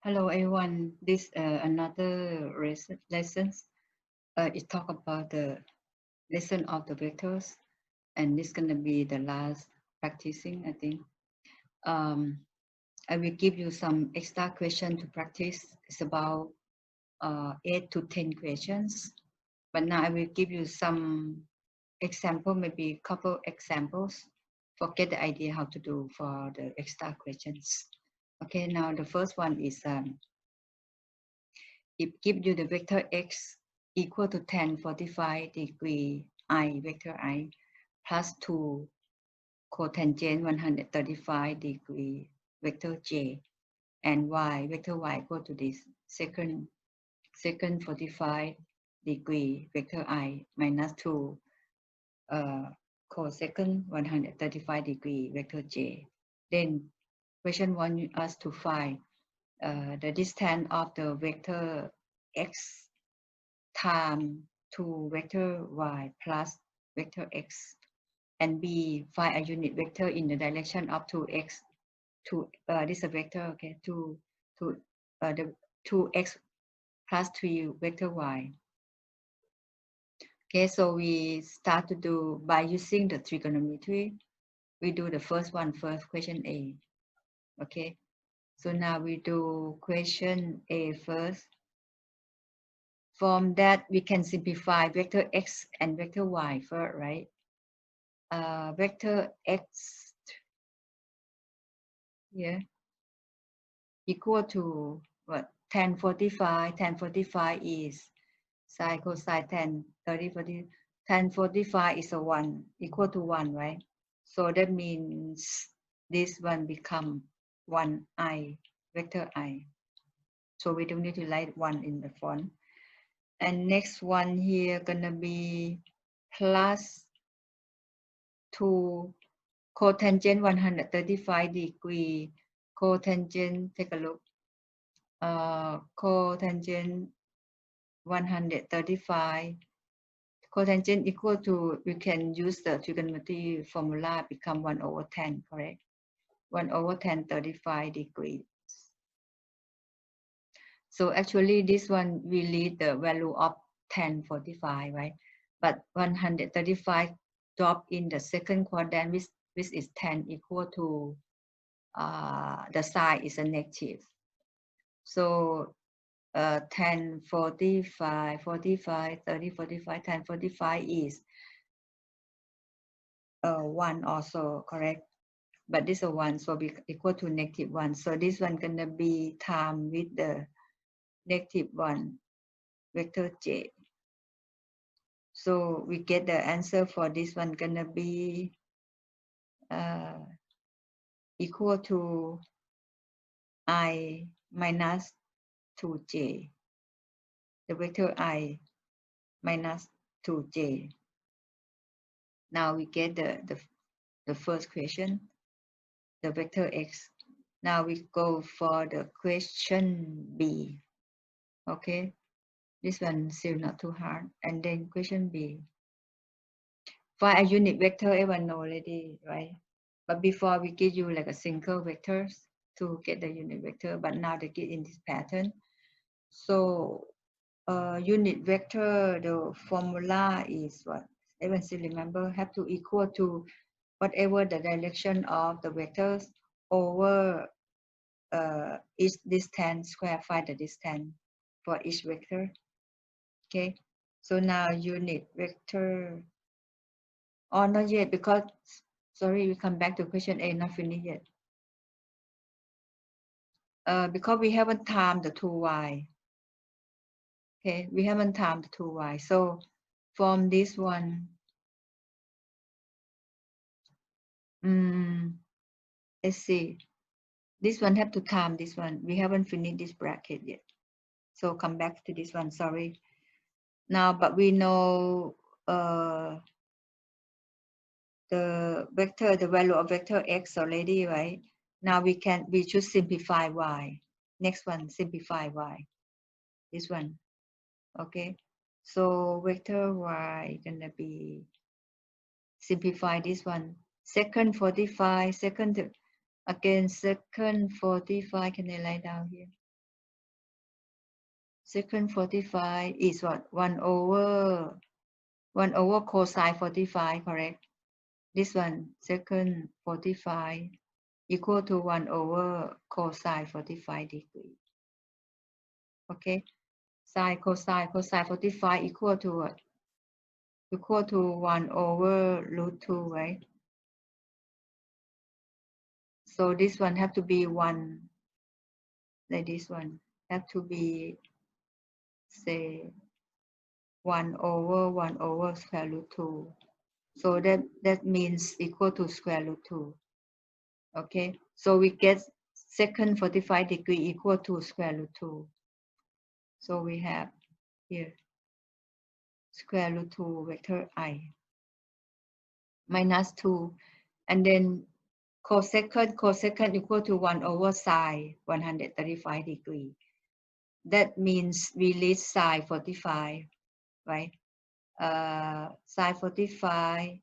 Hello everyone. This another lessons. It talk about the lesson of the vectors, and this gonna be the last practicing. I think. Um, I will give you some extra question to practice. It's about 8 to 10 questions. But now I will give you some example, maybe couple examples. Forget the idea how to do for the extra questions. Okay. Now the first one is it gives you the vector x equal to tan 45 degree I vector I plus 2 cotangent 135 degree vector j and y vector y equal to this second 45 degree vector I minus 2 cosecant 135 degree vector j. Then question want us to find the distance of the vector x time to vector y plus vector x, and b find a unit vector in the direction of 2x to this is a vector, okay, to the 2x plus 3 vector y. Okay, so we start to do by using the trigonometry. We do the first one first, question A. Okay, so now we do question A first. From that, we can simplify vector x and vector y first, right? Vector x here equal to what? Tan 45. Tan 45 is sine cosine tan 30 40. Tan 45 is a 1 equal to 1, right? So that means this one become 1i vector I. So we don't need to write 1 in the font. And next one here gonna be plus 2 cotangent 135 degree. Cotangent, take a look. Cotangent 135. Cotangent equal to, we can use the trigonometry formula, become 1 over 10, correct? 1 over 10, 35 degrees. So actually this one we need the value of 1045, right? But 135 drop in the second quadrant, which is 10 equal to the sign is a negative. So 10, 45, 45, 30, 45, 10, 45 is 1 also, correct? But this is 1, so be equal to negative 1. So this one gonna be times with the negative 1 vector j. So we get the answer for this one gonna be equal to I minus 2j, the vector I minus 2j. Now we get the first question, the vector x. Now we go for the question B. Okay, this one still not too hard. And then question B. Find a unit vector, everyone know already, right? But before we give you like a single vectors to get the unit vector, but now they get in this pattern. So unit vector, the formula is what? Everyone still remember, have to equal to whatever the direction of the vectors over each distance, square find the distance for each vector. Okay, so now unit vector, oh not yet, because sorry, we come back to question A, not finished yet. Because we haven't timed the 2y. Okay, we haven't timed the 2y. So from this one, let's see. This one have to time this one. We haven't finished this bracket yet. So come back to this one, sorry. Now, but we know the vector, the value of vector x already, right? Now we should simplify y. Next one, simplify y. This one, okay? So vector y gonna be, simplify this one. Second 45, second, again, second 45, can I write down here? secant 45 is what? 1 over cosine 45, correct? This one, secant 45 equal to 1 over cosine 45 degree. Okay, sine cosine 45 equal to what? Equal to 1 over root 2, right? So this one have to be 1, like this one have to be, say, 1 over square root 2. So that means equal to square root 2. Okay, so we get secant 45 degree equal to square root 2. So we have here square root 2 vector I minus 2, and then cosecant equal to 1 over sine 135 degree. That means we list sine 45, right? Sine 45,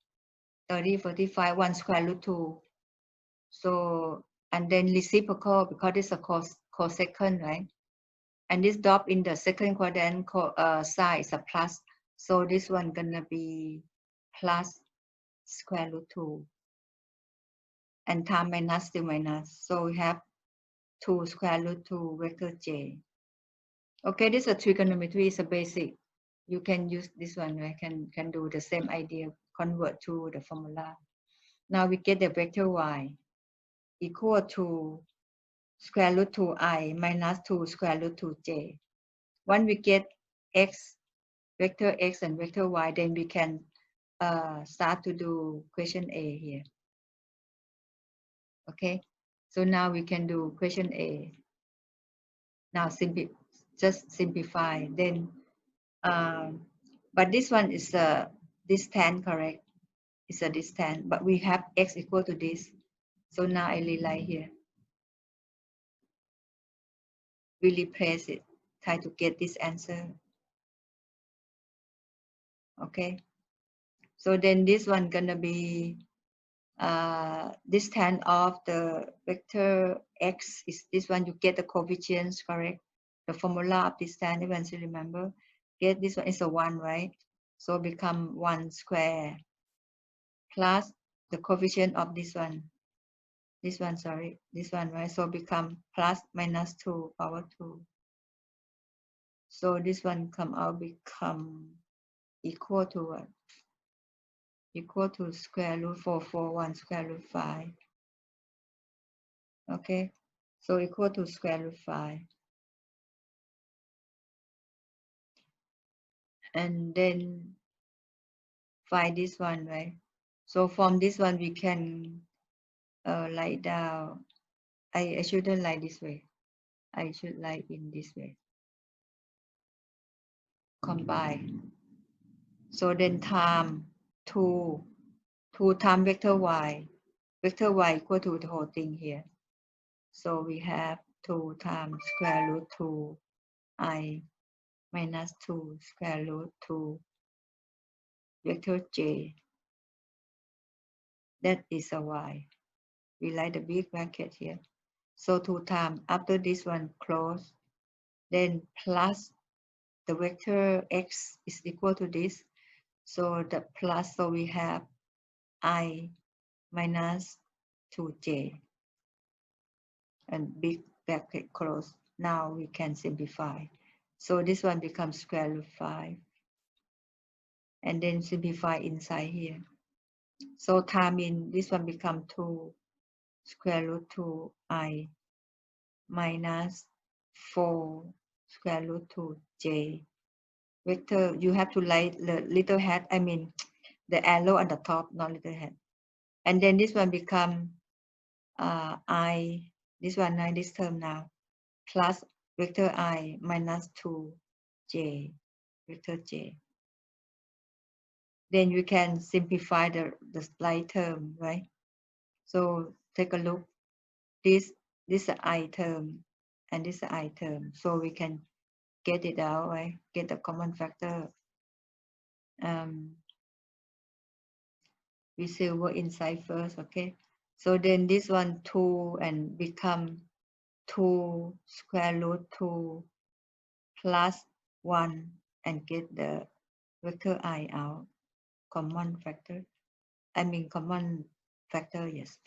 30, 45, 1 square root 2. So, and then reciprocal because it's a cosecant, right? And this drop in the second quadrant sine is a plus. So this one gonna be plus square root 2. And time minus still minus. So we have 2 square root 2 vector j. Okay, this is a trigonometry, is a basic. You can use this one, right? Can do the same idea, convert to the formula. Now we get the vector y equal to square root 2i minus 2 square root 2j. Once we get x, vector x and vector y, then we can start to do question A here. Okay, so now we can do question A. Now just simplify. Then, but this one is a distance, correct? It's a distance, but we have x equal to this. So now I rewrite here. We replace it. Try to get this answer. Okay. So then this one gonna be distance of the vector x is this one. You get the coefficients, correct? The formula of distance, everyone should remember. Get this one is a 1, right? So become 1 square plus the coefficient of this one. This one, sorry, this one, right? So become plus minus 2 power 2. So this one come out become equal to what? Equal to square root 441 square root 5. Okay, so equal to square root 5. And then find this one, right? So from this one we can write down. I shouldn't write this way. I should write in this way. Combine. So then time 2 times vector y. Vector y equal to the whole thing here. So we have 2 times square root 2 I minus 2 square root 2 vector j. That is a y. We write the big bracket here. So 2 times, after this one close, then plus the vector x is equal to this. So the plus, so we have I minus 2j. And big bracket close. Now we can simplify. So this one becomes square root 5. And then simplify inside here. So time in this one become 2 square root 2 I minus 4 square root 2j. Vector, you have to write the little hat, I mean the arrow at the top, not little hat. And then this one become I, this one, this term now, plus vector I minus 2j, vector j. Then you can simplify the right term, right? So take a look. This is I term and this is I term. So we can get it out, right? Get the common factor. We silver inside first, okay? So then this one 2 and become 2 square root 2 plus 1 and get the vector I out, common factor. I mean common factor, yes.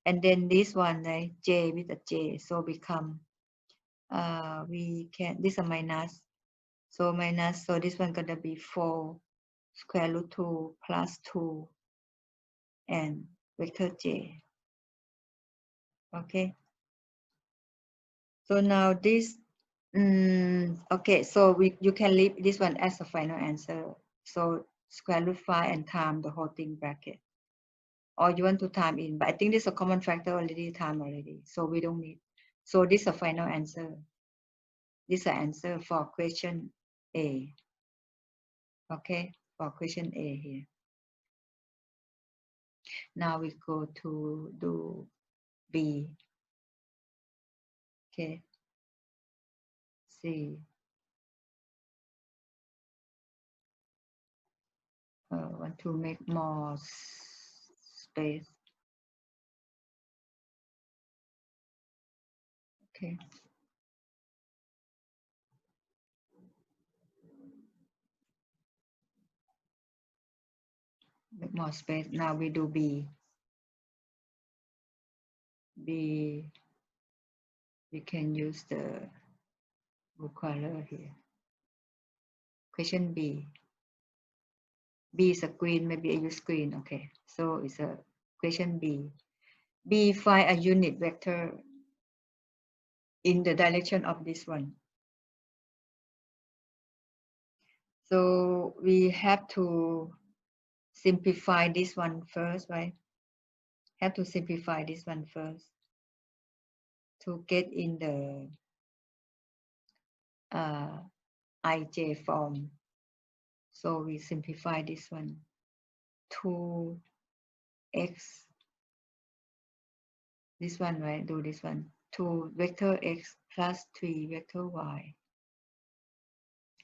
And then this one, right, j with a j, so become we can, this is a minus, so minus, so this one gonna be 4 square root 2 plus 2 and vector j. Okay, so now this okay, so you can leave this one as a final answer, so square root 5 and time the whole thing bracket, or you want to time in, but I think this is a common factor already, time already, so we don't need. So this is a final answer. This is an answer for question A. Okay, for question A here. Now we go to do B. Okay, C. Want to make more space. Okay. Make more space. Now we do B. B. We can use the blue color here. Question B. B is a green. Maybe I use green. Okay. So it's a question B. B, find a unit vector in the direction of this one. So we have to simplify this one first, right? Have to simplify this one first to get in the ij form. So we simplify this one. 2x, this one, right? Do this one. 2 vector x plus 3 vector y.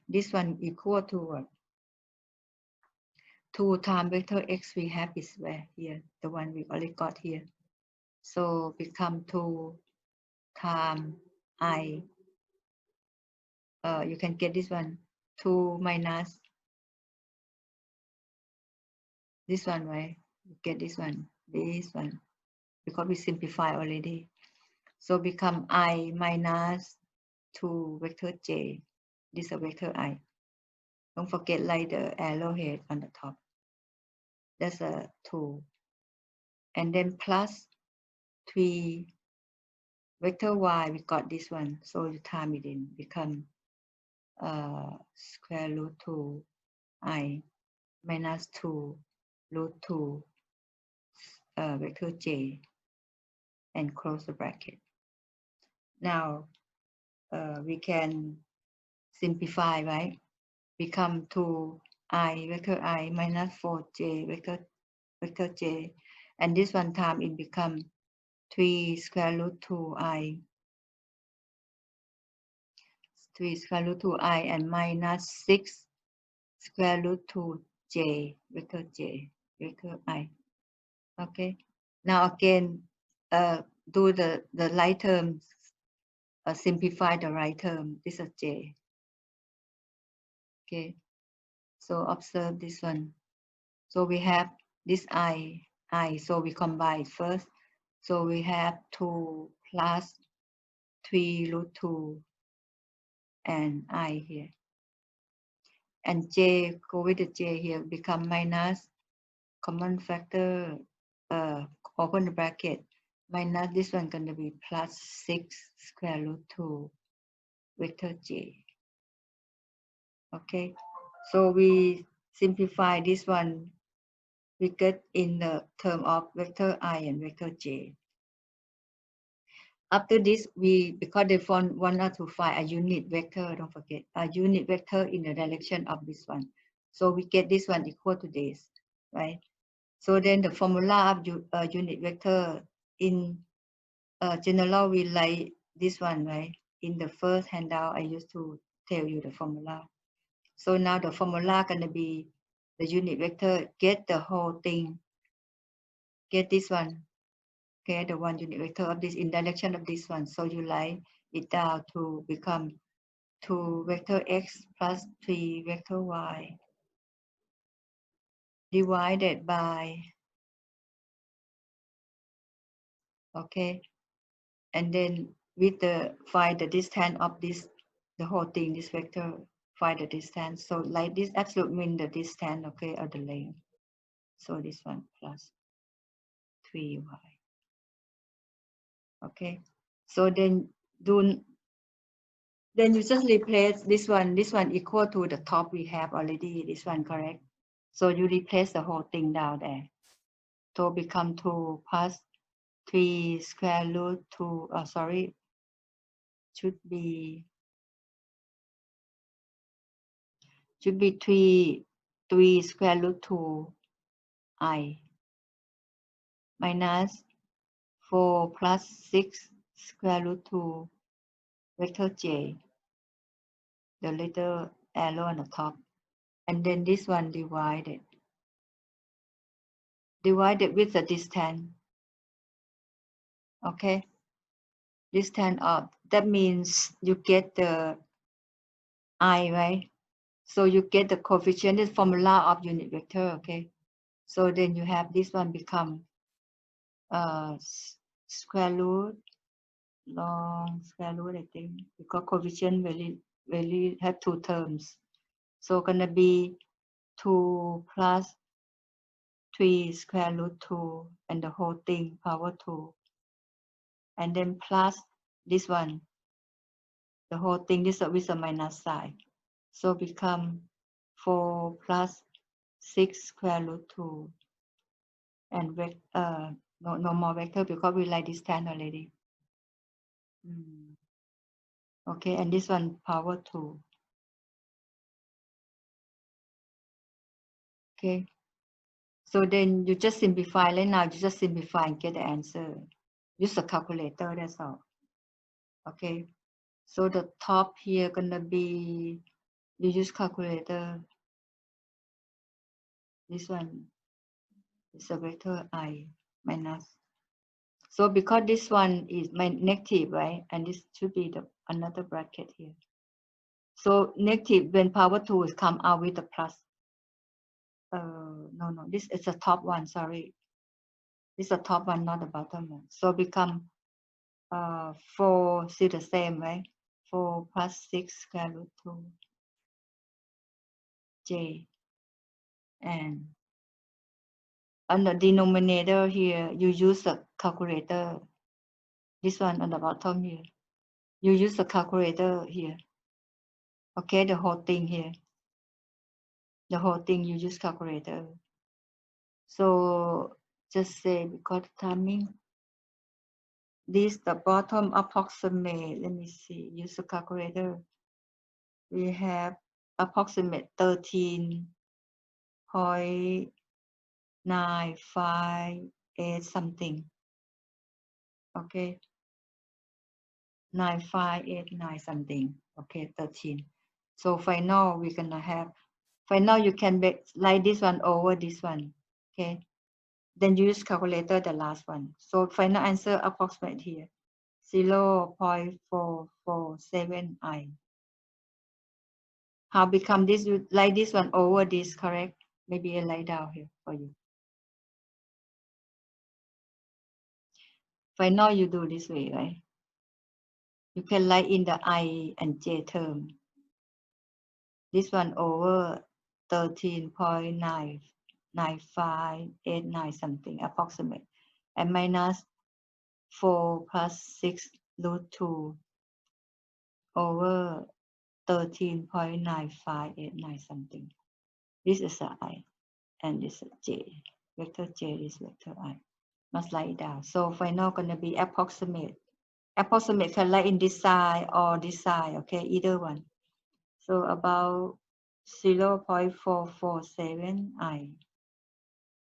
This one equal to what? 2 times vector x we have is where? Here, the one we already got here. So become 2 times I. You can get this one. 2 minus this one, right? You get this one, because we simplify already. So become I minus 2 vector j. This is a vector I. Don't forget like the arrowhead on the top. That's a 2. And then plus 3 vector y, we got this one. So you time it in, become square root 2 I minus 2 root 2 vector j and close the bracket. Now we can simplify, right? Become 2i vector I minus 4j vector j, and this one time it become 3 square root 2i, 3 square root 2i and minus 6 square root 2j vector j vector I. Okay, now again do the right terms, simplify the right term. This is j. Okay, so observe this one. So we have this I, so we combine first. So we have 2 plus 3 root 2 and I here. And j, go with the j here, become minus common factor, open the bracket, minus this one going to be plus 6 square root 2 vector j. Okay, so we simplify this one, we get in the term of vector I and vector j. After this, because they want us to find a unit vector, don't forget, a unit vector in the direction of this one. So we get this one equal to this, right? So then the formula of unit vector in general, we like this one, right? In the first handout, I used to tell you the formula. So now the formula gonna be the unit vector, get the whole thing, get this one, okay, the one unit vector of this in direction of this one. So you like it down to become 2 vector x plus 3 vector y divided by, okay, and then with the find the distance of this, the whole thing, this vector, find the distance. So like this absolute mean the distance, okay, of the length. So this one plus 3y. Okay, so then then you just replace this one equal to the top we have already, this one, correct? So you replace the whole thing down there. So become 2 plus 3 square root 2, sorry, should be 3 square root 2 I minus 4 plus 6 square root 2 vector j, the little arrow on the top, and then this one divided with the distance, okay, distance of, that means you get the I, right? So you get the coefficient, this formula of unit vector, okay? So then you have this one become square root, long square root, I think, because coefficient really have 2 terms. So gonna be 2 plus 3 square root 2 and the whole thing power 2. And then plus this one, the whole thing, this with a minus sign. So become 4 plus 6 square root 2 and no more vector because we like this 10 already. Okay, and this one power 2. Okay, so then you just simplify, right now you just simplify and get the answer. Use a calculator, that's all. Okay, so the top here gonna be, you use calculator, this one is a vector I minus. So because this one is my negative, right? And this should be the another bracket here. So negative when power 2 is come out with the plus. No, this is the top one, sorry. This is the top one, not the bottom one. So become 4, see the same, right? 4 plus 6 square root 2 j. And on the denominator here, you use a calculator. This one on the bottom here. You use the calculator here. Okay, the whole thing here. The whole thing you use calculator. So just say because timing, this the bottom approximate, let me see, use a calculator. We have approximate 13.958 something. Okay, 9589 something. Okay, 13. So final we're gonna have, final you can make like this one over this one. Okay, then use calculator the last one. So final answer approximate here 0.447 I. How become this? You like this one over this, correct? Maybe I lay down here for you. Final you do this way, right? You can write in the I and J term. This one over 13.99589 something approximate, and minus 4 plus 6 root 2 over 13.9589 something. This is a I and this is J. Vector J is vector I. Must write it down. So final gonna be approximate. Approximate can write in this side or this side, okay, either one. So about 0.447 I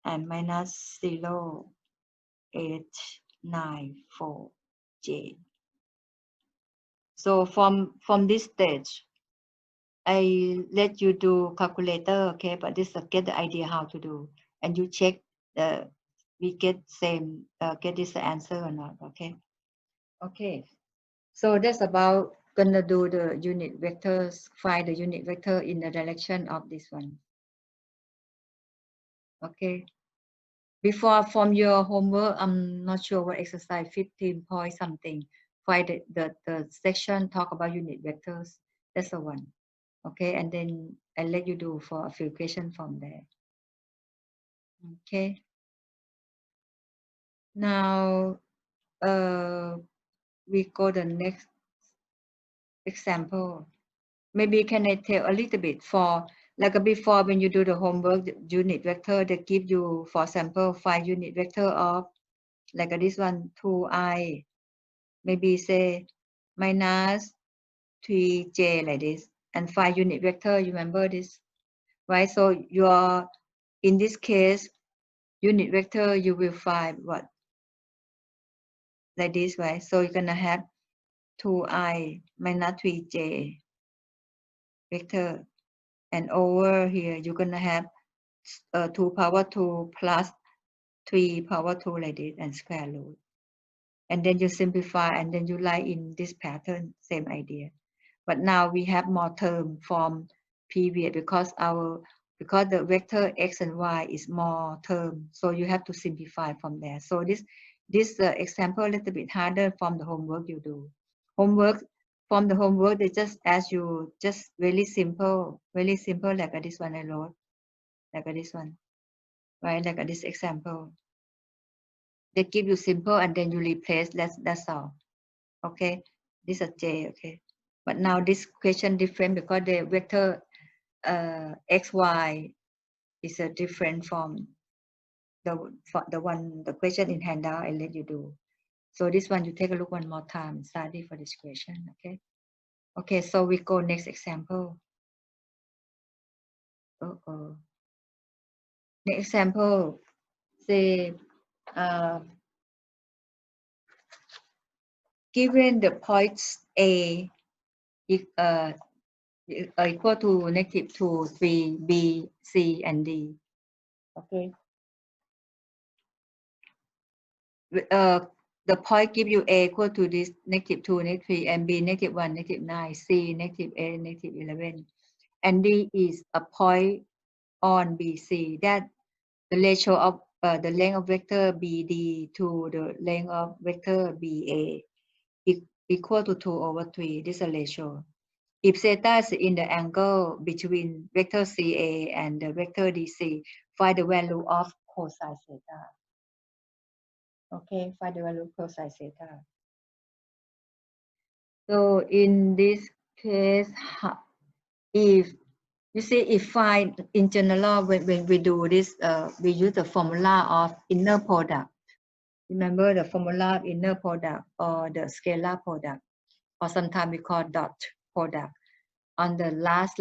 and minus 0.894 J. So from this stage, I let you do calculator, okay, but this get the idea how to do, and you check we get this answer or not, okay? Okay, so that's about gonna do the unit vectors, find the unit vector in the direction of this one. Okay. Before from your homework, I'm not sure what exercise 15 point something. Find the section talk about unit vectors. That's the one. Okay, and then I let you do for a few questions from there. Okay. Now we go the next example. Maybe can I tell a little bit for like before when you do the homework, the unit vector, they give you, for example, 5 unit vector of like this one 2i, maybe say minus 3j like this, and 5 unit vector, you remember this, right? So your, in this case, unit vector, you will find what, like this, right? So you're gonna have 2i minus 3j vector, and over here you're gonna have 2 power 2 plus 3 power 2 like this, and square root, and then you simplify, and then you write in this pattern, same idea. But now we have more term from previous because the vector x and y is more term, so you have to simplify from there. So this example a little bit harder from the homework you do. From the homework, they just ask you just really simple like this one I wrote, like this one, right? Like this example. They give you simple and then you replace. That's all. Okay, this is J. Okay, but now this question different because the vector x y is a different from the question in handout I let you do. So this one you take a look one more time and study for this question. Okay. Okay, so we go next example. Next example, say given the points A equal to -2, 3, B, C, and D. Okay. The point give you A equal to this -2, -3, and B -1, -9, C -8, -11, and D is a point on BC. That the ratio of the length of vector BD to the length of vector BA equal to 2/3. This is a ratio. If theta is in the angle between vector CA and the vector DC, find the value of cosine theta. Okay, find the value of cosine theta. So in this case, if you see, if find in general, when we do this, we use the formula of inner product. Remember the formula of inner product or the scalar product, or sometimes we call dot product. On the last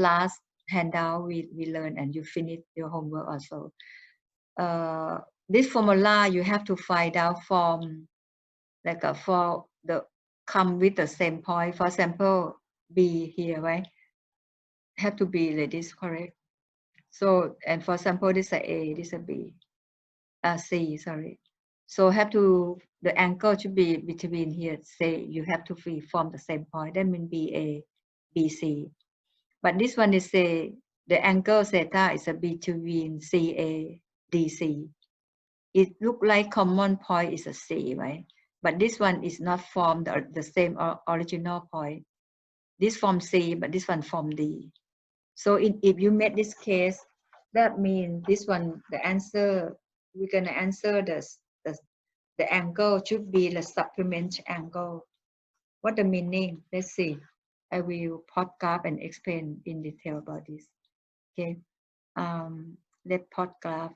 handout, we learn, and you finish your homework also. This formula you have to find out from like for the come with the same point. For example, B here, right? Have to be like this, correct? So, and for example, this is A, this is B, C, sorry. So have to, the angle should be between here, say you have to be from the same point, that means BA, BC. But this one is say, the angle theta is between CA, DC. It look like common point is a C, right? But this one is not from the same original point. This from C, but this one from D. So if you make this case, that means this one, the answer, we're gonna answer the angle should be the supplement angle. What the meaning? Let's see. I will plot graph and explain in detail about this. Okay. Let's plot graph.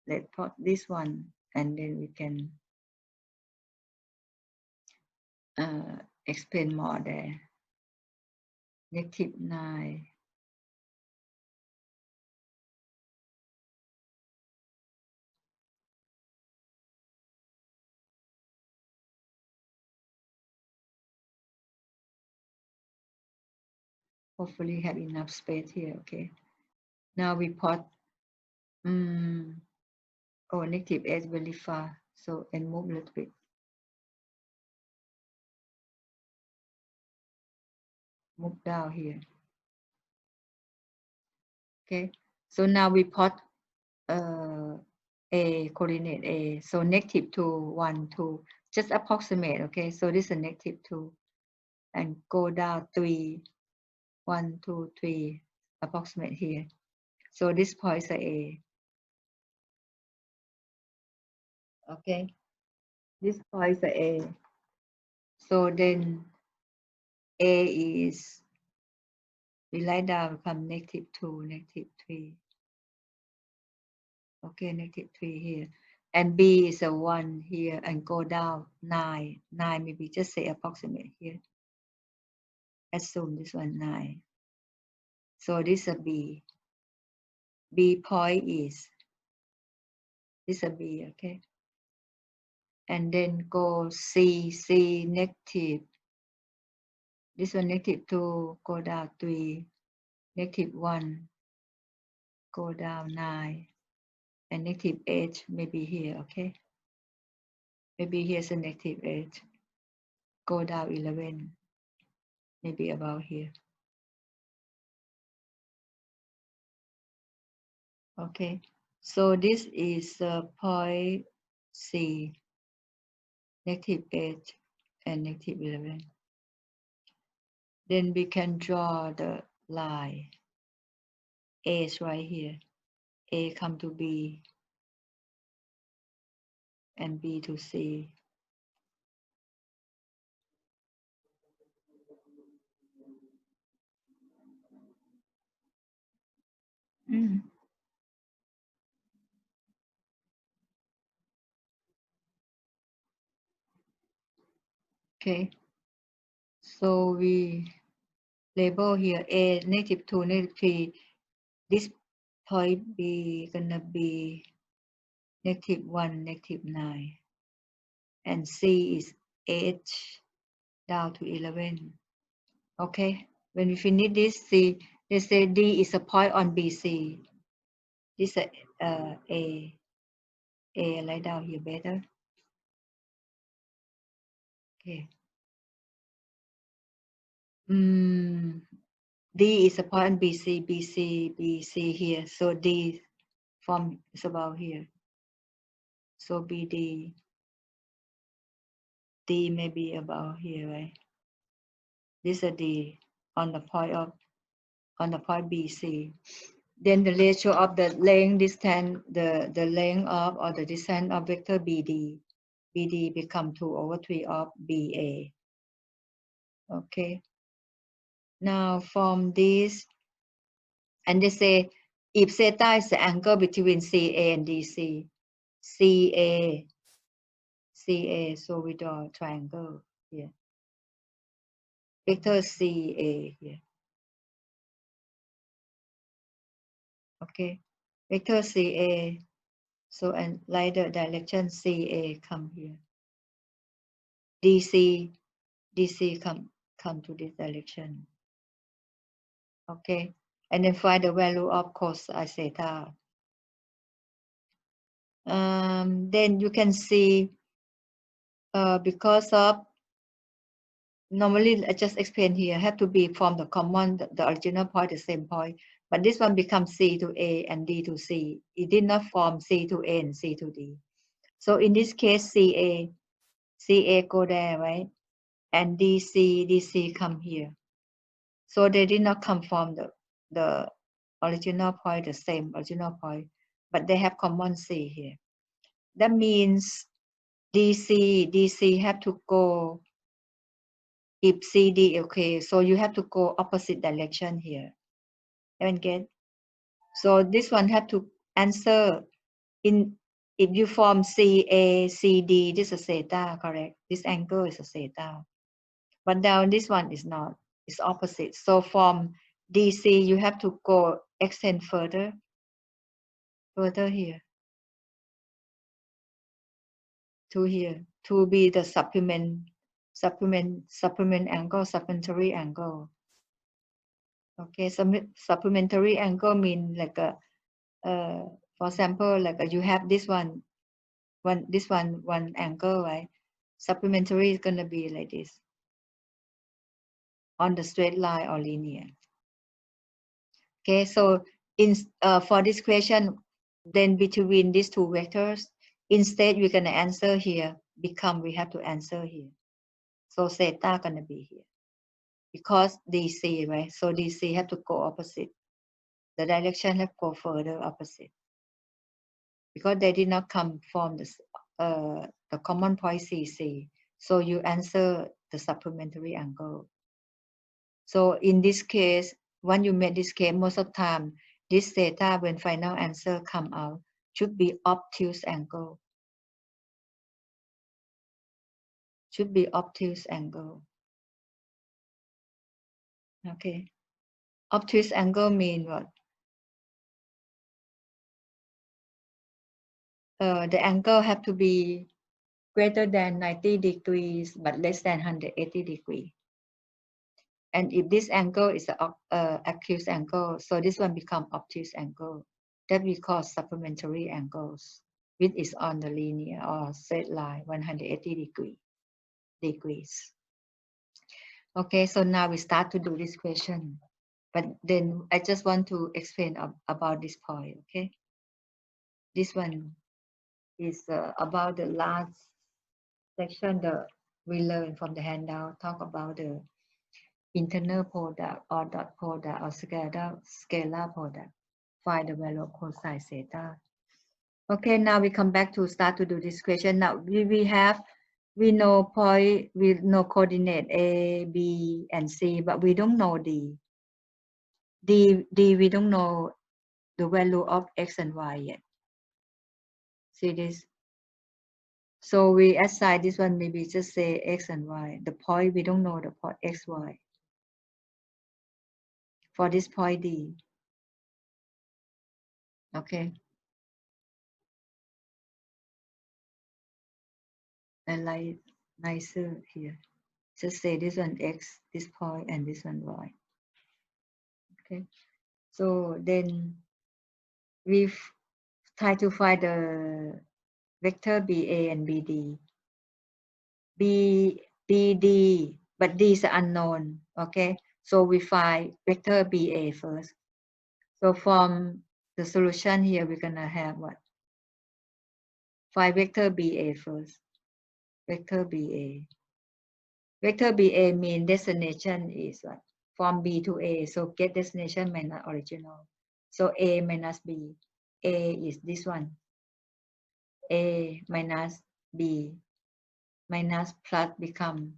Let's plot this one, and then we can explain more there. -9. Hopefully have enough space here. Okay. Now we plot. Oh, -8 is very far, so and move a little bit. move down here. Okay, so now we plot a coordinate A. So negative 2, 1, 2, just approximate. Okay, so this is a negative 2, and go down 3, 1, 2, 3, approximate here. So this point is A. Okay, this point is A. So then A is, we write down, become negative 2, negative 3. Okay, negative 3 here. And B is a 1 here, and go down 9. 9, maybe just say approximate here. Assume this one 9. So this is a B. B point is, this is a B, okay? And then go C, C negative. This one negative 2, go down 3. Negative 1, go down 9. And negative 8, maybe here, okay? Maybe here's a negative 8. Go down 11. Maybe about here. Okay, so this is point C, negative 8 and negative 11. Then we can draw the line. A is right here. A come to B and B to C. Okay, so we label here A negative 2, negative 3. This point B gonna be negative 1, negative 9. And C is 8 down to 11. Okay, when we finish this, C, they say D is a point on BC. This is A lie down here better. Okay. D is a point on BC, BC, BC here. So D form is about here. So BD, D may be about here, right? This is a D on the point BC. Then the ratio of the length distance, the length of or the distance of vector BD. BD become 2 over 3 of BA. Okay. Now from this, and they say if theta is the angle between CA and DC, CA, so we draw a triangle here. Vector CA here. Okay. Vector CA. So and like the direction CA come here. DC come to this direction. Okay, and then find the value of cos theta. Then you can see because of normally I just explain here have to be from the common the original point, the same point, but this one becomes C to A and D to C. It did not form C to A and C to D. So in this case CA go there, right? And DC come here. So they did not come from the original point, the same original point, but they have common C here. That means DC have to go, if CD, okay, so you have to go opposite direction here. Haven't get? So this one have to answer in, if you form CACD, this is theta, correct? This angle is a theta. But now this one is not, it's opposite. So from DC, you have to go extend further here to here to be the supplementary angle. Okay, supplementary angle mean like a, for example, like you have this one angle, right? Supplementary is gonna be like this. on the straight line or linear. Okay, so in for this question, then between these two vectors, instead we're gonna answer here, become we have to answer here. So theta gonna be here because DC, right? So DC have to go opposite. The direction have to go further opposite because they did not come from the common point CC. So you answer the supplementary angle. So in this case, when you make this case, most of the time, this theta, when final answer come out, should be obtuse angle. Should be obtuse angle. Okay. Obtuse angle mean what? The angle have to be greater than 90 degrees, but less than 180 degrees. And if this angle is an acute angle, so this one become obtuse angle. That we call supplementary angles, which is on the linear or straight line 180 degrees. Okay, so now we start to do this question. But then I just want to explain about this point, okay? This one is about the last section that we learned from the handout, talk about the internal product or dot product or scalar product. Find the value of cosine theta. Okay, now we come back to start to do this question. Now we know point, we know coordinate A, B, and C, but we don't know D. D we don't know the value of X and Y yet. See this? So we assign this one, maybe just say X and Y. The point, we don't know the point X, Y. For this point D. Okay. And like nicer here. Just say this one X, this point, and this one Y. Okay. So then we try to find the vector BA and BD. BD, but D is unknown. Okay. So we find vector BA first. So from the solution here, we're gonna have what? Find vector BA first. Vector BA. Vector BA mean destination is what? From B to A. So get destination minus original. So A minus B. A is this one. A minus B minus plus become,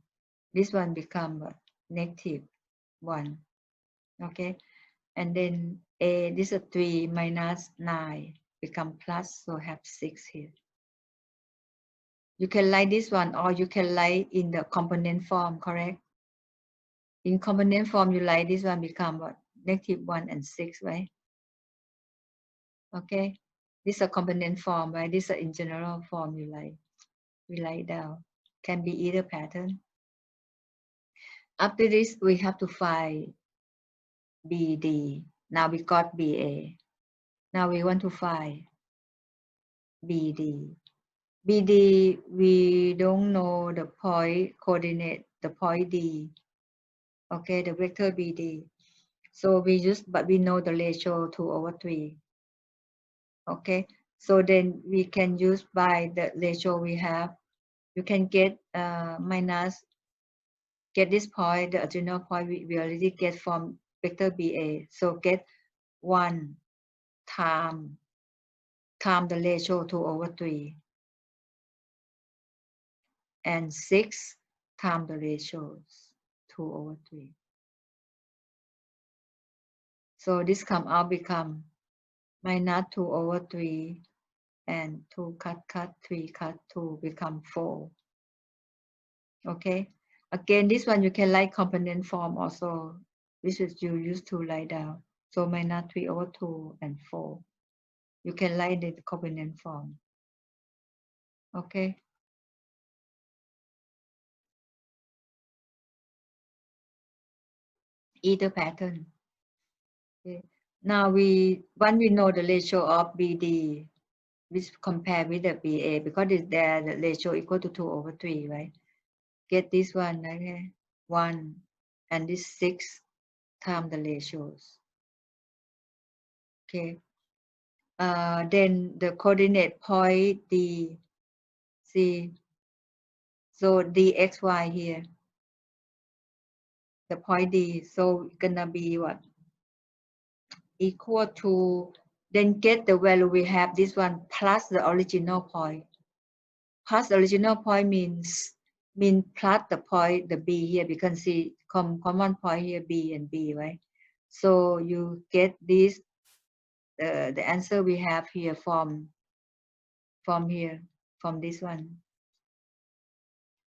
this one become what? Negative 1. Okay. And then A, this is 3 minus 9 become plus, so have 6 here. You can write this one or you can write in the component form, correct? In component form, you write this one become what? Negative 1 and 6, right? Okay. This is a component form, right? This is in general form you write. We write down. Can be either pattern. After this, we have to find BD. Now we got BA. Now we want to find BD. BD, we don't know the point coordinate, the point D. Okay, the vector BD. So we use, but we know the ratio 2/3. Okay, so then we can use by the ratio we have. You can get minus, get this point, the original point we already get from vector BA. So get 1 time the ratio 2/3. And 6 times the ratios 2/3. So this come out become minus 2/3 and 2 cut 3 cut 2 become 4. Okay. Again, this one you can write component form also. This is you used to write down. So minus 3/2 and 4. You can write the component form. Okay. Either pattern. Okay. Now when we know the ratio of BD, we compare with the BA because it's there the ratio equal to 2/3, right? Get this one, okay? 1 and this 6 times the ratios. Okay. Then the coordinate point D, see, so dxy here, the point D, so it's gonna be what? Equal to, then get the value we have, this one plus the original point. Plus the original point means plus the point, the B here, because see common point here, B and B, right? So you get this, the answer we have here from here, from this one,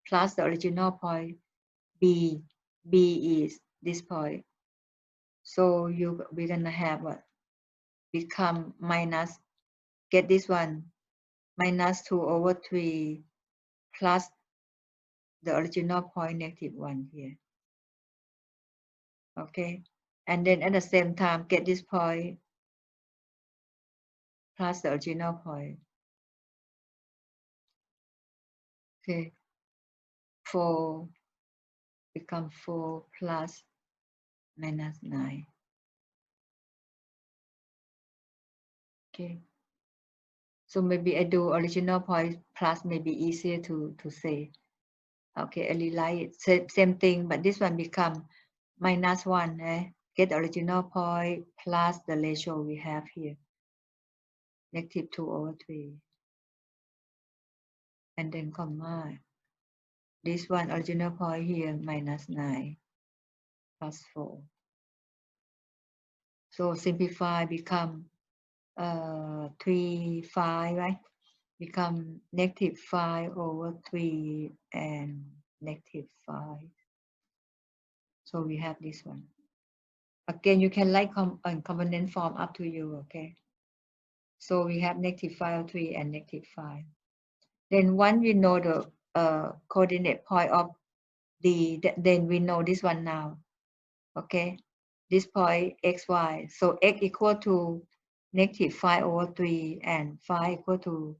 plus the original point, B is this point. So we're gonna have what? Become minus, get this one, minus 2/3 plus the original point, -1 here. Okay, and then at the same time get this point plus the original point. Okay, 4 become 4 plus -9. Okay, so maybe I do original point plus, maybe easier to say. Okay, I rewrite it, same thing, but this one become -1, get the original point plus the ratio we have here, -2/3, and then comma, this one original point here, -9 plus 4. So simplify, become 3, 5, right? Become -5/3 and -5. So we have this one. Again, you can write component form, up to you, okay? So we have -5/3 and -5. Then once we know the coordinate point of D, then we know this one now, okay? This point xy, so x equal to -5/3 and 5 equal to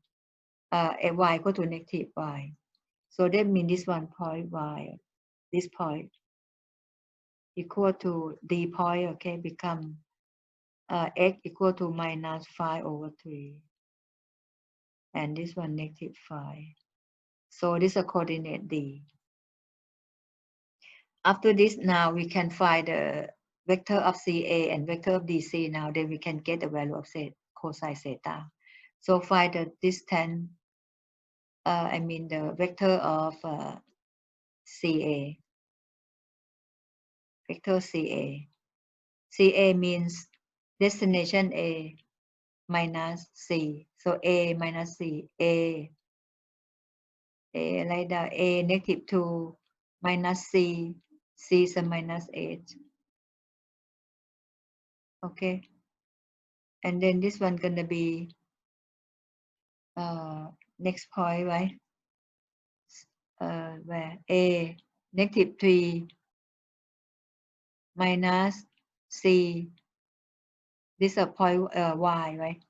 y equal to -y. So that means this one point y, this point equal to D point, okay, become x equal to -5/3 and this one -5. So this is a coordinate D. After this, now we can find the vector of CA and vector of DC. Now then we can get the value of cosine theta. So find the distance, I mean the vector of CA. Vector CA. CA means destination A minus C. So A minus C. A like that. A -2 minus C. C is a -8. Okay. And then this one gonna be next point, right? Where A -3 minus C. This is a point Y, right?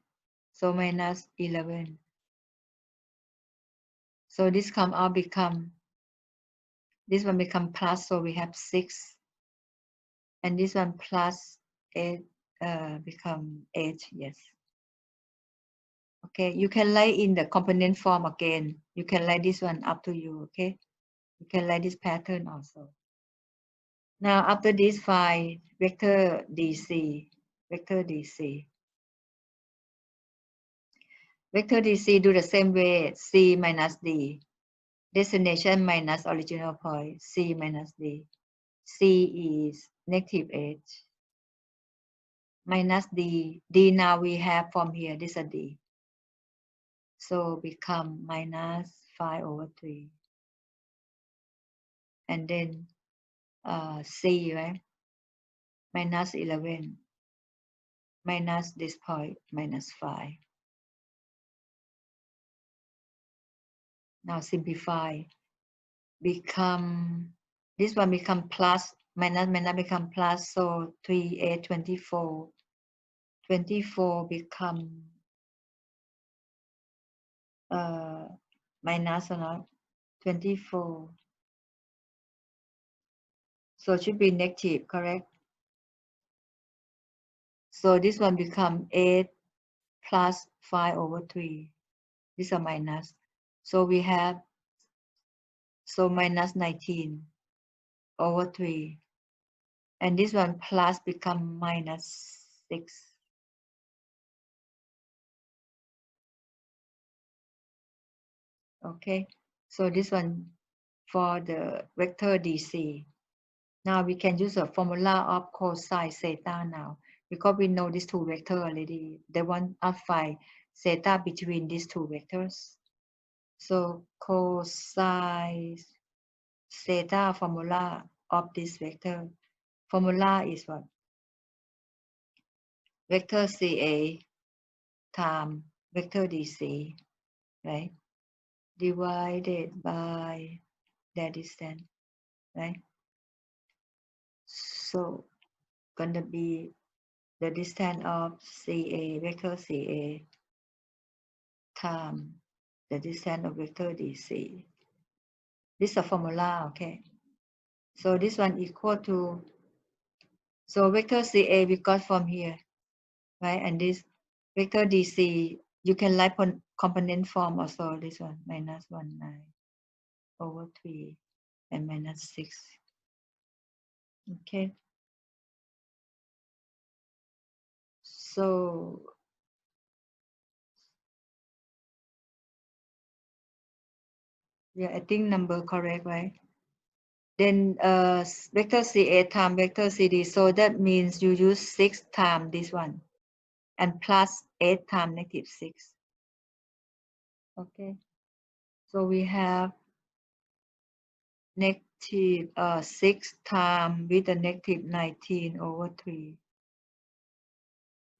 So -11. So this come out become, this one become plus, so we have 6. And this one plus 8 become 8, yes. Okay, you can write in the component form again. You can write this one, up to you, okay? You can write this pattern also. Now after this, find vector DC. Vector DC. Vector DC do the same way, C minus D. Destination minus original point, C minus D. C is -8. Minus D. D now we have from here, this is a D. So become -5/3. And then C, right? -11. Minus this point, -5. Now simplify. Become, this one become plus, minus become plus. So 3A 24. 24 become minus or not? 24. So it should be negative, correct? So this one become 8 plus 5 over 3. These are minus. So we have, so minus 19 over 3. And this one plus become minus 6. Okay, so this one for the vector DC. Now we can use the formula of cosine theta now, because we know these two vectors already. They want to find theta between these two vectors. So cosine theta formula of this vector. Formula is what? Vector CA times vector DC, right? Divided by their distance, right? So gonna be the distance of CA, vector CA times the distance of vector DC. This is a formula, okay? So this one equal to, so vector CA we got from here, right? And this vector DC, you can write component form also, this one, minus 19 over 3 and minus 6. Okay. So yeah, I think number correct, right? Then vector CA times vector CD. So that means you use 6 times this one and plus 8 times negative 6. Okay. So we have negative 6 times with a negative 19 over 3.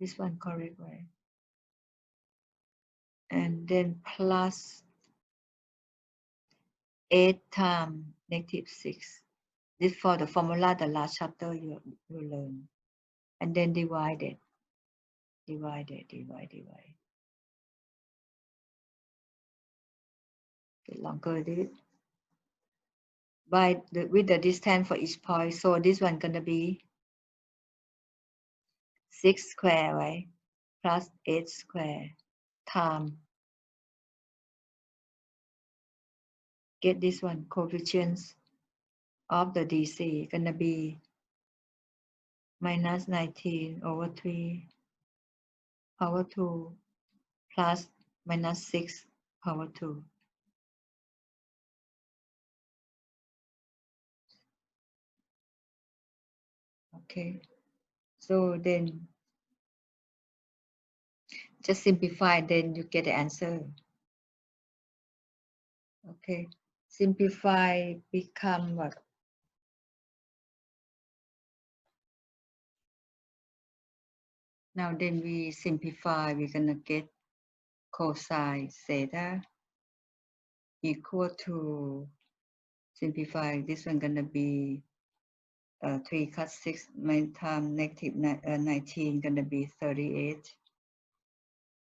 This one correct, right? And then plus 8 times negative 6. This for the formula, the last chapter you learn. And then divide. Okay, longer this. By with the distance for each point. So this one gonna be 6 square, right? Plus 8 square times. Get this one, coefficients of the DC gonna be minus 19 over 3 power 2 plus minus 6 power 2. Okay, so then just simplify, then you get the answer. Okay, simplify become what? Now then we simplify, we're gonna get cosine theta equal to, simplify, this one gonna be 3 cut 6 times negative 19 gonna be 38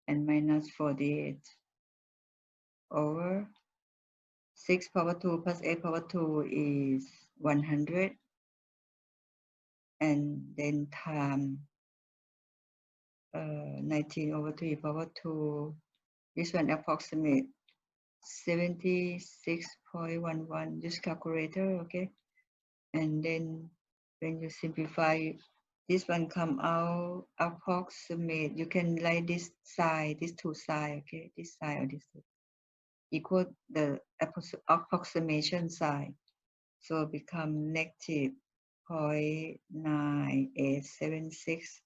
and minus 48 over 6 power 2 plus 8 power 2 is 100, and then time 19 over 3 power 2, this one approximate 76.11, use calculator, okay? And then when you simplify, this one come out approximate, you can write this side, these two sides, okay? This side or this side equal the approximation side. So become negative 0.9876.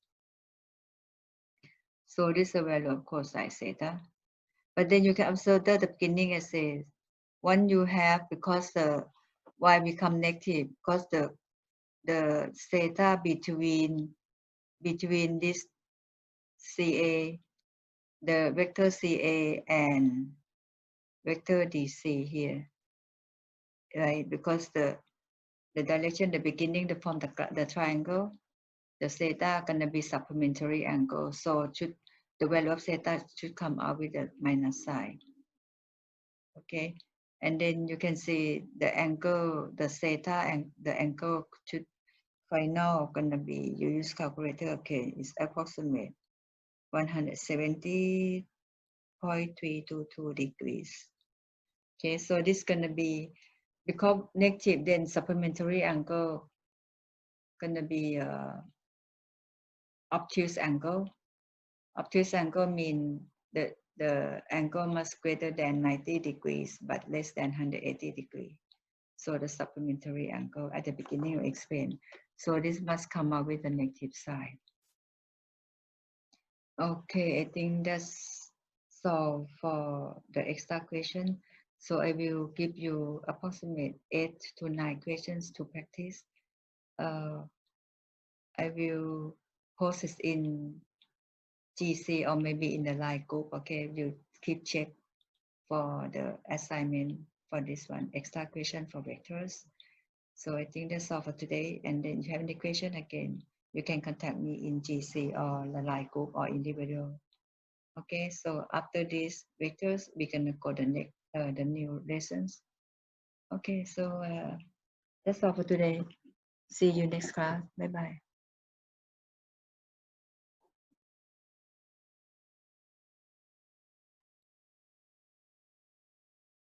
So this is the value of cosine theta. But then you can observe that the beginning it says, when you have, because the y become negative, because the theta between this CA, the vector CA and vector DC here, right? Because the direction, the beginning, the form the triangle, the theta gonna be supplementary angle. So the value of theta should come out with a minus sign. Okay. And then you can see the angle, the theta and the angle to final gonna be, you use calculator, okay, it's approximate 170.322 degrees. Okay, so this gonna be, because negative, then supplementary angle gonna be obtuse angle. Obtuse angle mean the angle must greater than 90 degrees but less than 180 degrees. So the supplementary angle at the beginning I explained. So this must come out with the negative sign. Okay, I think that's all for the extra question. So I will give you approximate 8 to 9 questions to practice. I will post it in GC or maybe in the Line group. Okay, you keep check for the assignment for this one, extra question for vectors. So I think that's all for today. And then if you have any question again, you can contact me in GC or the Line group or individual. Okay, so after this vectors, we're gonna go the next the new lessons. Okay, so that's all for today. See you next class. Bye bye.